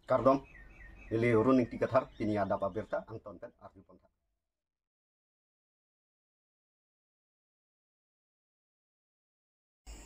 Kardom, ili runing tikathar, tini ada pabirta, angtonten, arjuponta.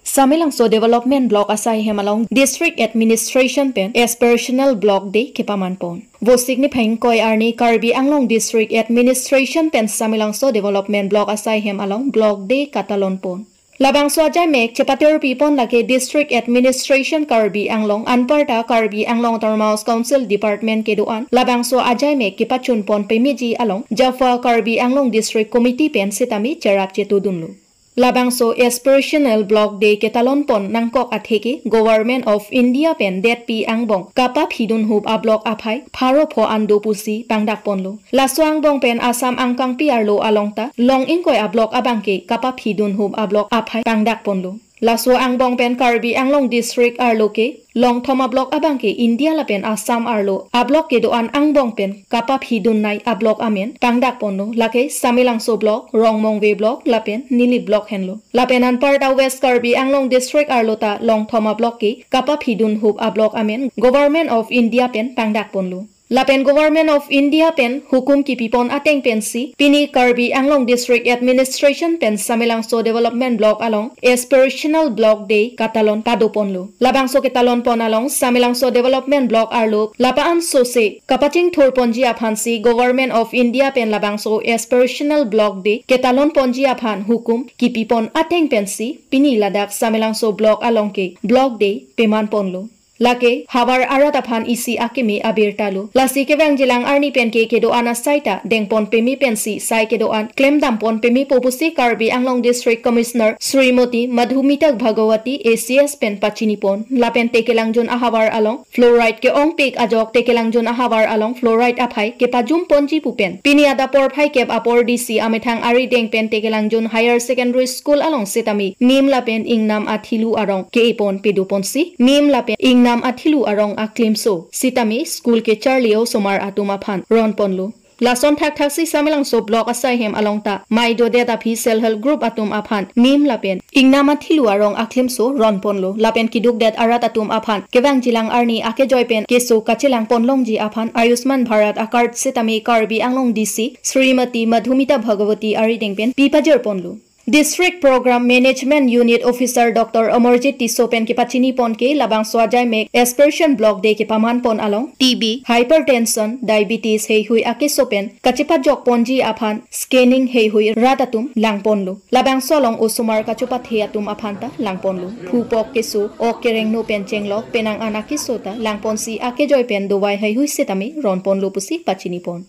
Samilangso Development Block asai hemalong District Administration pen aspirational block de kepaman pon. Wo signifying koi arni Karbi Anglong District Administration pen Samilangso Development Block asai hemalong block de katalon pon. Labangso ajay mek cepater pipon lake District Administration Karbi Anglong anparta Karbi Anglong Termaus Council Department keduan labangso ajay mek kipachun pon pemiji along Jaffa Karbi Anglong District Committee pen sitami cerak cetudunlu. Labangso aspirational block de ketalon pon nangkok atheke Government of India pen det pi angbong kapap hidun hub a block aphai pharo pho ando pusi pangdak ponlo laso angbong pen Assam angkang pi arlo alongta long inkoi a block abangke kapap hidun hub a block aphai pangdak ponlo laso angbong pen Karbi Anglong District arloke long thoma block abangke India la pen Assam arlo a block ke doan angbong pen kapap hidun nai a block amen pangdak ponlo lake Samilangso block Rongmongwe block la pen Nili block henlo la pen anparta West Karbi Anglong District arlota long thoma block ke kapap hidun hub a block amen Government of India pen pangdak ponlo Lapen Government of India pen hukum ki pipon ateng pensi pini Karbi Anglong District Administration pen Samilangso Development Block along aspirational block de katalon padoponlo labangso ketalon pon along Samilangso Development Block arlo lapaan sose kapaching thor ponji aphansi Government of India pen labangso aspirational block de ketalon ponji aphan hukum ki pipon ateng pensi pini Ladakh Samilangso Block along ke block de peman ponlo Lake habar arat aphan isi akimi abirtalo lasi kevang jilang arni pen ke kedo ana saita dengpon pemi pensi sai kedo an claim dampon pemi popusi Karbi Anglong District Commissioner Srimoti Madhumita Bhagawati ACS pen pachinipon lapen tekelangjon ahabar along fluoride ke ong pek ajok tekelangjon ahabar along fluoride aphai ke pajum ponji pupen pini ada por phai kep apor DC amethang ari deng pen tekelangjon Higher Secondary School along setami nim lapen ingnam athilu arong ke ipon peduponsi nim lapen ingnam athilu arong aklimso sitami school ke charlio somar atuma phan ron ponlu lason thak thaksi Samilangso block asai hem alongta maido data phi self help group atum aphan nim lapen ingnam athilu arong aklimso ron ponlu lapen kiduk det arat atum aphan kewang jilang arni ake joypen keso kachelang ponlongji aphan Ayushman Bharat akard sitami Karbi Anglong DC Srimati Madhumita Bhagawati ari dengpen pipajer ponlu District Program Management Unit Officer Dr. Amarjit Tisopen ke pachini pon ke labang swajai mek aspiration block de ke paman pon along TB hypertension diabetes hei hui ake sopen kachipat jok ponji aphan scanning hei hui ratatum langponlu labang solong osumar kachupat he atum aphanta langponlu phupok kesu okereng no pencheng lok penang anaki sota langponsi ake joy pen dowai hei hui setami ronponlu pusi pachini pon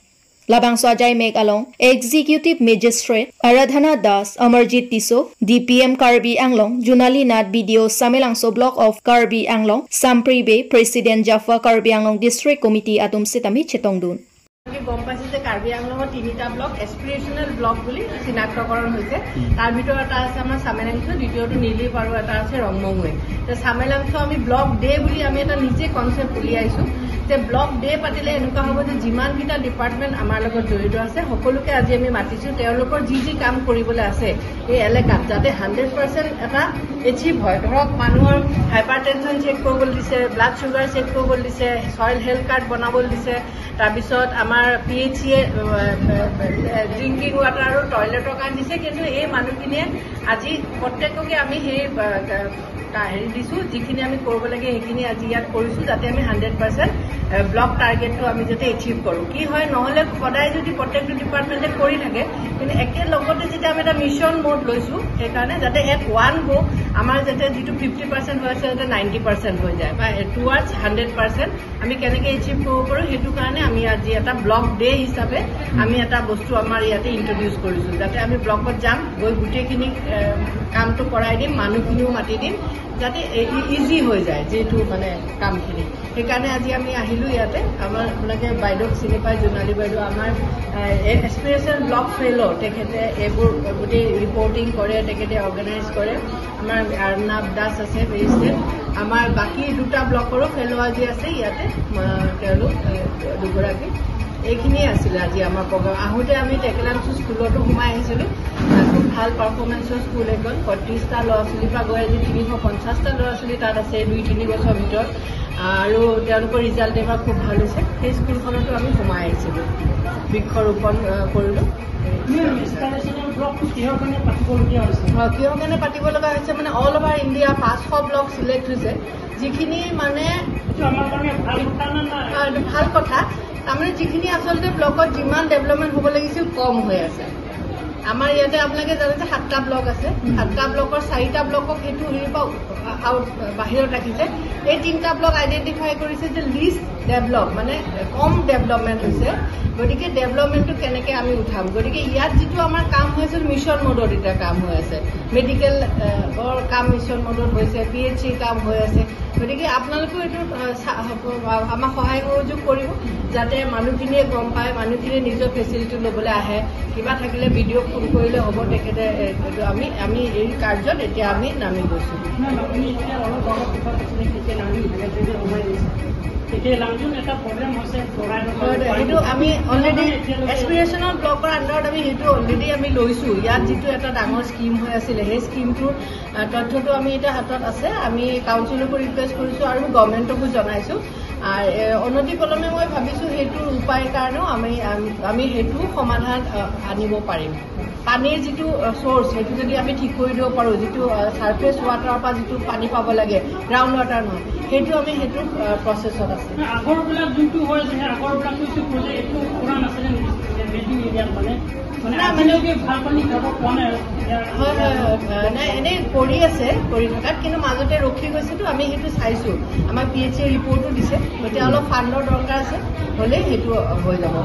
Labang swajai mek along Executive Magistrate Aradhana Das Amarjit Tiso DPM Karbi Anglong Junali Nat BDO Samilangso Block of Karbi Anglong Sampri Bay President Jaffa Karbi Anglong District Committee atum sitami chetongdun গম পাইছে যে কাৰ্বি আংলঙৰ তিনিটা block এস্পিৰেশনাল block বুলি চিনাক্তকৰণ হৈছে তাৰ ভিতৰত এটা আছে আমাৰ সামেলাংশ দ্বিতীয়টো নীলিপ আৰু এটা আছে ৰংমংৱে তে সামেলাংশ আমি ব্লক ডে বুলি আমি এটা নিজে কনসেপ্ট উলিয়াইছো যে ব্লক ডে পাতিলে এনেকুৱা হ'ব যে যিমান কিটা ডিপাৰ্টমেন্ট আমাৰ লগত জড়িত আছে সকলোকে আজি আমি মাতিছো তেওঁলোকৰ যি কাম কৰিবলৈ আছে এই এলেকাত যাতে 100% এটা এচিভ হয় ধৰক মানুহৰ হাইপাৰটেনশন চেক কৰিবলৈ দিছে ব্লাড সুগাৰ চেক কৰিবলৈ দিছে সয়েল হেলথ কাৰ্ড বনাবলৈ দিছে তাৰ পিছত আমাৰ PHC ড্ৰিংকিং ওয়াটাৰ আৰু টয়লেটৰ কাৰ্ড দিছে কিন্তু এই মানুহখিনিয়ে আজি প্ৰত্যেককে আমি সেই হেৰি দিছো যিখিনি আমি কৰিব লাগে সেইখিনি আজি ইয়াত কৰিছো যাতে আমি 100% ব্লক টাৰ্গেটটো আমি যাতে এচিভ কৰো কি হয় নহলে সদায় যদি প্ৰত্যেকটো ডিপাৰ্টমেণ্টে কৰি থাকে কিন্তু একে লগতে যেতিয়া আমি এটা মিছন মোড লৈছো সেইকাৰণে যাতে এট ওৱান গো আমাৰ যাতে যিটো 50% হৈ আছে যাতে 90% হৈ যায় বা টুৱাৰ্ডছ 100% আমি কেনেকৈ এচিভ কৰিব পাৰো সেইটো কাৰণে আমি আজি এটা ব্লক ডে হিচাপে আমি এটা বস্তু আমাৰ ইয়াতে ইন্ট্ৰোডিউস কৰিছো যাতে আমি ব্লকত যাম গৈ গুটেখিনি কামটো কৰাই দিম মানুহখিনিও মাতি দিম যাতে ইজি হৈ যায় যেটো মানে কামখিনি সেইকাৰণে আজি আমি আহিলো ইয়াতে আমাৰ আপোনালোকে বাইদেউ চিনি পাই জোনালী বাইদেউ আমাৰ এক্সপিৰিয়েঞ্চ ব্লক ফেলো তেখেতে এইবোৰ গোটে ৰিপৰ্টিং কৰে তেখেতে অৰ্গানাইজ কৰে আমাৰ আৰ্ণাব দাস আছে প্ৰেচিডেণ্ট আমাৰ বাকি দুটা ব্লকৰো ফেলো আজি আছে ইয়াতে তেওঁলোক দুগৰাকী এইখিনিয়ে আছিলে আজি আমাৰ প্ৰগ্ৰাম আহোঁতে আমি টেকেলাংচু স্কুলতো সোমাই আহিছিলোঁ খুব ভাল পাৰফৰ্মেঞ্চৰ স্কুল এখন ৩৫টা ল'ৰা ছোৱালীৰ পৰা গৈ আজি ৩৫০টা ল'ৰা ছোৱালী তাত আছে ২-৩ বছৰৰ ভিতৰত আৰু তেওঁলোকৰ ৰিজাল্ট এবাৰ খুব ভাল হৈছে সেই স্কুলখনতো আমি সোমাই আহিছিলোঁ বৃক্ষৰোপণ কৰিলোঁ কিহৰ কাৰণে পাতিব লগা হৈছে মানে all over India 500 block select হৈছে যিখিনি মানে ভাল কথা তাৰমানে যিখিনি আচলতে ব্লকত যিমান ডেভেলপমেণ্ট হ'ব লাগিছিল কম হৈ আছে আমাৰ ইয়াতে আপোনালোকে জানে যে 7টা ব্লক আছে 7টা ব্লকৰ 4টা ব্লকক সেইটো বাহিৰত ৰাখিছে এই 3টা ব্লক আইডেণ্টিফাই কৰিছে যে লিষ্ট ডেভেলপ মানে কম ডেভেলপমেণ্ট হৈছে গতিকে ডেভেলপমেণ্টটো কেনেকৈ আমি উঠাম গতিকে ইয়াত যিটো আমাৰ কাম হৈ আছিল মিছন মডত এতিয়া কাম হৈ আছে মেডিকেল কাম মিছন মডত হৈছে PHC কাম হৈ আছে গতিকে আপোনালোকেও এইটো আমাক সহায় সহযোগ কৰিব যাতে মানুহখিনিয়ে গম পায় মানুহখিনিয়ে নিজৰ ফেচিলিটি ল'বলৈ আহে কিবা থাকিলে ভিডিঅ' ফোন কৰিলে হ'ব তেখেতে আমি এই কাৰ্যত এতিয়া আমি নামি গৈছোঁ সেইটো আমি অলৰেডি এছপিৰেশ্যনেল ব্লকৰ আণ্ডাৰত আমি সেইটো অলৰেডি আমি লৈছোঁ ইয়াত যিটো এটা ডাঙৰ স্কিম হৈ আছিলে সেই স্কিমটোৰ তথ্যটো আমি এতিয়া হাতত আছে আমি কাউন্সিলকো ৰিকুৱেষ্ট কৰিছোঁ আৰু গভৰ্ণমেণ্টকো জনাইছোঁ অনতি পলমে মই ভাবিছোঁ সেইটোৰ উপায় কাৰণেও আমি সেইটো সমাধান আনিব পাৰিম পানীৰ যিটো চ'ৰ্চ সেইটো যদি আমি ঠিক কৰি দিব পাৰোঁ যিটো ছাৰ্ফেচ ৱাটাৰৰ পৰা যিটো পানী পাব লাগে গ্ৰাউণ্ড ৱাটাৰ নহয় সেইটো আমি সেইটো প্ৰচেছত আছে আগৰবিলাক যোনটো হয় আগৰবিলাক এইটো কৰা নাছিলে নাই এনেই কৰি আছে কৰি থকাত কিন্তু মাজতে ৰখি গৈছেতো আমি সেইটো চাইছোঁ আমাৰ PHC ৰিপৰ্টো দিছে গতিকে অলপ ফাণ্ডৰ দৰকাৰ আছে হ'লে সেইটো হৈ যাব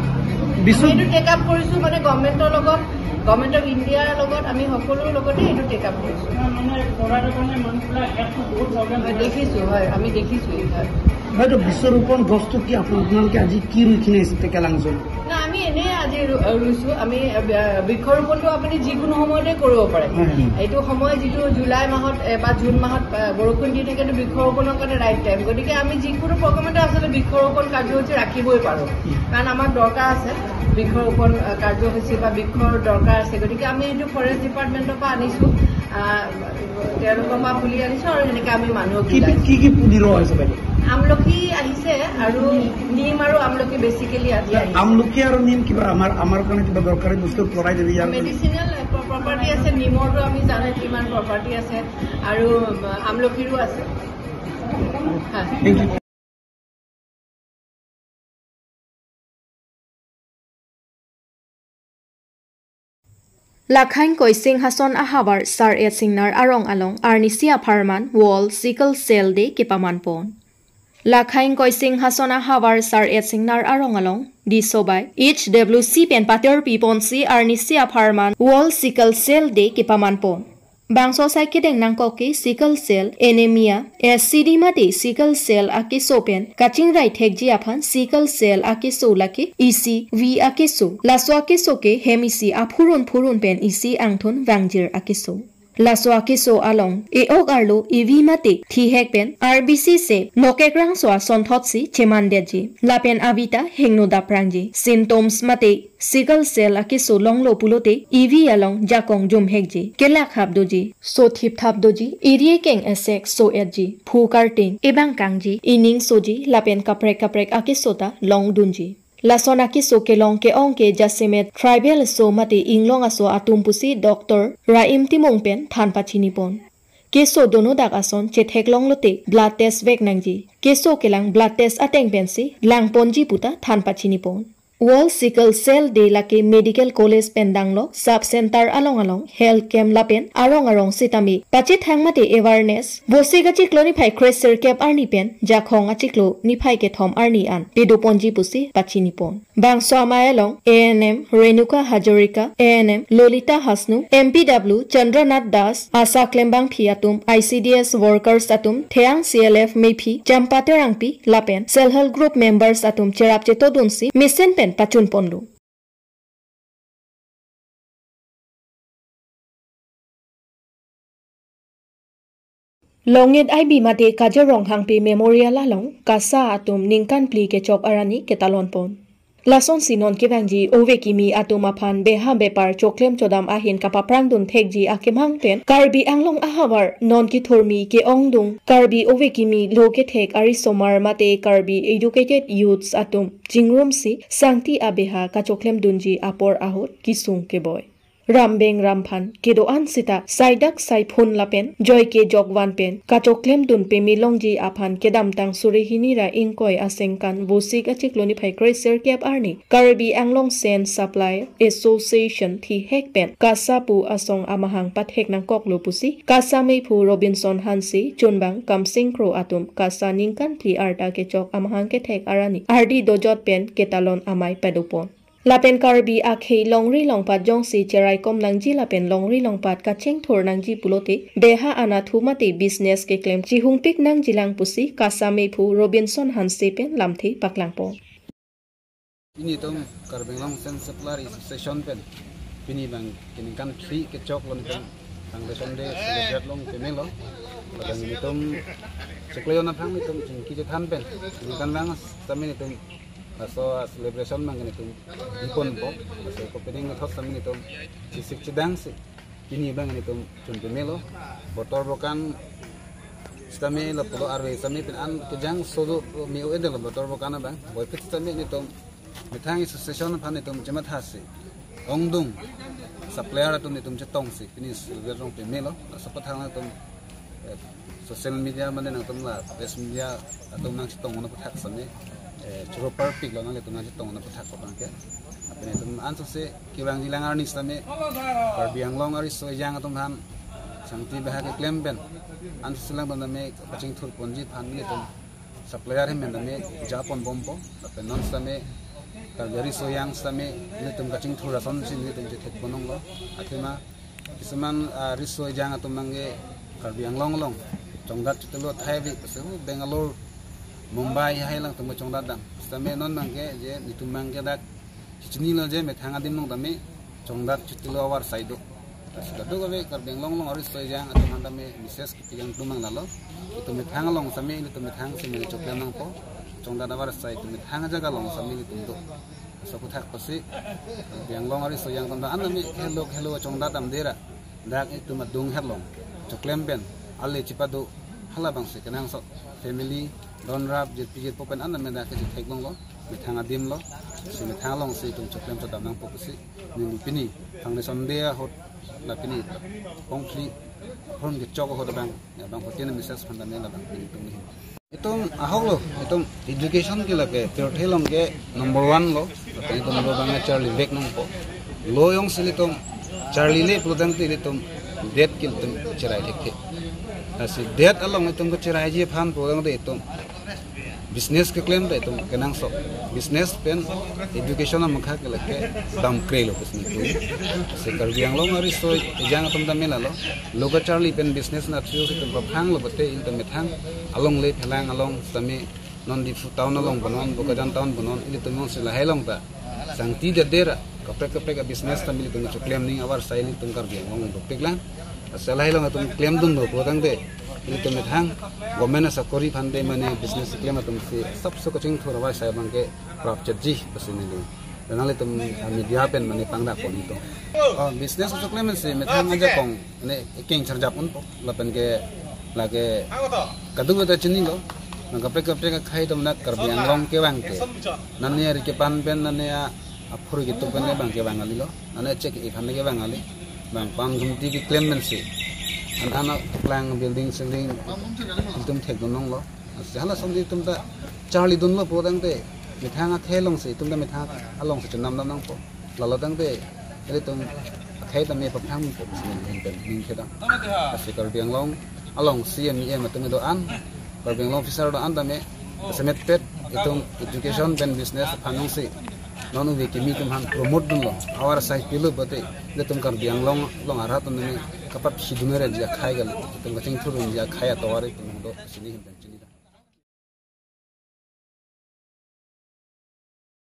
সেইটো টেক আপ কৰিছোঁ মানে গভৰ্ণমেণ্টৰ লগত গভৰ্ণমেণ্ট অফ ইণ্ডিয়াৰ লগত আমি সকলোৰ লগতে এইটো টেক আপ কৰিছোঁ দেখিছোঁ হয় আমি দেখিছোঁ হয়তো বৃক্ষৰোপণ গছটো কি আপোনালোকে আজি কি ৰুই কিনে টেকেলাংচুত না আমি এনেই আজি ৰুইছোঁ আমি বৃক্ষৰোপণটো আপুনি যিকোনো সময়তে কৰিব পাৰে এইটো সময় যিটো জুলাই মাহত বা জুন মাহত বৰষুণ দি থাকেতো বৃক্ষৰোপণৰ কাৰণে ৰাইট টাইম গতিকে আমি যিকোনো প্ৰগ্ৰামতে আচলতে বৃক্ষৰোপণ কাৰ্যসূচী ৰাখিবই পাৰোঁ কাৰণ আমাৰ দৰকাৰ আছে বৃক্ষৰোপণ কাৰ্যসূচী বা বৃক্ষৰ দৰকাৰ আছে গতিকে আমি এইটো ফৰেষ্ট ডিপাৰ্টমেণ্টৰ পৰা আনিছোঁ তেওঁলোকৰ পৰা পুলি আনিছোঁ আৰু সেনেকৈ আমি মানুহক কি কি পুলি ৰোৱা হৈছে বাইদেউ আমলখি আহিছে আৰু নিম আৰু আমলখি বেচিকেলি আজি আমলখি আৰু নিম কিবা আমাৰ কাৰণে কিবা দৰকাৰী বস্তু পৰাই দিবি মেডিচিনেল প্ৰপাৰ্টি আছে নিমৰটো আমি জানো কিমান প্ৰপাৰ্টি আছে আৰু আমলখিৰো আছে Lakhain Koising Hason Ahabar Sar Et Singnar Arong Along Arnisia Farman Wall Sickle Cell Day Kipamanpon Lakhain Koising Hason Ahabar Sar Et Singnar Arong Along Di Sobai HWC Pen Pater Pipon Si Arnisia Farman Wall Sickle Cell Day Kipamanpon Bangso Saikideng Nangkoki Sickle Cell Anemia SCD Mati Sickle Cell Aki Sopen Kaching Right Hekji Apan Sickle Cell Aki Solaki EC V Akiso Laso Akiso Ke Hemisi Apurun Pen EC Angton Vangjir Akiso Laso Akiso Along Eok Arlo EV Mati Thihek Pen RBC Se Nokekrang Soa Sonthotsi Chemandeji Lapen Avita Hengno Daprangji Symptoms Mati Sickle Cell Akiso Longlo Pulote EV Along Jakong Jumhekji Kelak Habdoji So Thip Thabdoji Irie Keng Esek So Edji Phu Karting Ebang Kangji Ining Soji Lapen Kaprek Akisota Long Dunji Lason Akiso Kelong Ke Onke Jasemet Tribal So Mati Inglong Aso Atumpusi Dr. Raim Timongpen Thanpachinipon Keso Donodak Ason Chethek Long Lote Blood Test Vek Nangji Keso Kelang Blood Test Ateng Pensi Lang Ponji Puta Thanpachinipon World Sickle Cell Day Lake Medical College Pendanglo Sub Center Along Health Camp Lapen Arong Sitami Pachit Hangmate Awareness Bosiga Chiklo ni Pai Crescer Cap Arni Pen Jakhong Achiklo ni Pai Ke Thom Arni An Pedo Ponji Pusi Pachinipon Bang Swama Along ANM Renuka Hajorika ANM Lolita Hasnu MPW Chandranath Das Asa Klembang Phiatum ICDS Workers Atum Theang CLF Mepi Jampaterangpi Lapen Self Help Group Members Atum Cherapche Todunsi Mission Pen Pachun Ponlu Longit IB Mate Kajarong Hangpi Memorial Along Kasa Atum Ningkan Pli Ke Chop Arani Ketalon Pon Lason sinon kibangji owe kimi atumaphan beha bepar choklem chodam ahin kapaprang dun thekji akimhang pen Karbi Anglong ahawar non ki thormi ke ongdung Karbi owe kimi loke thek ari somar mate Karbi educated youths atum jingrum si sangti abeha ka choklem dunji apor ahot kisung ke boy Rambeng Ramphan kedoan sita saidak saipun lapen joy ke jogwan pen kachoklem dun pe milongji aphan kedam tang surihini ra ingkoi asengkan bosik achikloni phai kreser kep arni Karbi Anglong Sen Supply Association thi hekpen kasapu asong amahang pathek nang koklo pusi kasame phu Robinson Hansi chunbang kamsing kro atum kasa ningkan thi arta ke chok amahang ke thek arani ardi dojot pen ketalon amai pedupon Lapen Karbi akhe longri longpat jongsi cherai kom nangji lapen longri longpat kacheng thor nangji pulote beha ana thumate business ke claim chihung pik nang jilang pusi kasame phu Robinson Hanse pen lamthi paklangpo ini tom Karbi Anglong Sen Supply Association pen pini bang kini kan tri ke chok lon pen tang le sonde celebrate long pemelo bang ini tom sekleon na phang tom ki je than pen ni kan bang tami tom so celebration mang ni tum ipon po so opening na thot tami ni tum sik chidang si ini bang ni tum chun pemelo botol bokan stame la polo arwe sami pin an kejang sodo mi o edel botol bokan bang boy pit tami ni tum mithang association phan ni tum jema thasi ongdung supplier tum ni tum chetong si ini celebration pemelo so pathang na tum social media mane na tum la press media atum nang chetong na pathak sami churo perfect lo nang tunga jitong na pathak ko ke apne tum anso se kiwang jilang arni same Karbi Anglong ari so yang atum han sangti bahag claim ben anso silang banda me paching thur ponji phan ni tum supplier hem na me japon bombo apne non same Karbi so yang same ni tum kaching thur rason sin ni tum je thek bonong lo athima kisman riso yang atum mangi Karbi Anglong long chongdat chitelo thaibi se Bangalore Mumbai hai lang tum chong dadang same non mangke je nitum mangke dak chini lo je me thanga dim nong dame chong dat chitilo war saido sado gabe Karbi Anglong long ori so jang atum handa me mises ki yang tumang lalo itu me thanga long same ni tum thang se me chokle nang po chong dada war sai tum thanga jaga long same ni tum do so kuthak pasi Karbi Anglong ori so yang tum da an me hello chong dadam dera dak itu madung helong choklem ben alle chipadu hala bang se kanang so family don rap jet pijet popen an me da ke thek long lo me thanga dim lo se me thang long se tum choklem to dam nang pokusi ni pini thang son de hot la pini pongkli hon ge chok ho da bang hoten message phanda me la bang pini tum ni itum ahok lo itum education ke lake pure thelong ke number 1 lo tapi itum lo bang Charlie Beck nong po lo yong silitum Charlie le plodang te itum det kil tum cherai thek asi det along itum ko cherai je phan plodang te itum business ke claim te itum kenang so business pen education am kha ke lake dam krelo kusni tu se Karbi Anglong ari so jang atum da mela lo loga Charlie pen business na thio itum phang lo bate itum methang along le phelang along sami non di town along bonon bokajan town bonon ili tum se la helong ta sangti de dera kapre business ta mili tum claim ning awar sai li tum Karbi Anglong do peklan asal helong atum claim dun do bodang de ili tum methang government sa kori phande mane business claim atum se sab so coaching thora wa sai bang ke prop ji pasini ni danale tum media pen mane pangda ko ni to business so claim se methang aja kong ne king charja pun lapen ke lage kadu ta chini lo nang kapre ka khai dom na Karbi Anglong ke bang ke nanne ri ke pan pen nanne aphur gitu pen ne bang ke bang ali lo nanne check e khan ke bang ali bang pam gumti ki claim men se an plan building sending tum thek donong lo hala somdi tum ta Charlie dun lo podang te mithanga thelong se tum da mitha along se chunam nam po lalo dang te ele tum khai ta me pa phang po ning pen ning kheda asi Karbi Anglong along CME matung do an Karbi Anglong officer do an da me semet pet itung education ben business phanong se nonu we kimi tum han promote dun lo awar sai pilu bate le tum Karbi Anglong long ara tum ne kapat sidunere ja khai gal tum ka ching thurun ja khaya tawari tum do sini hin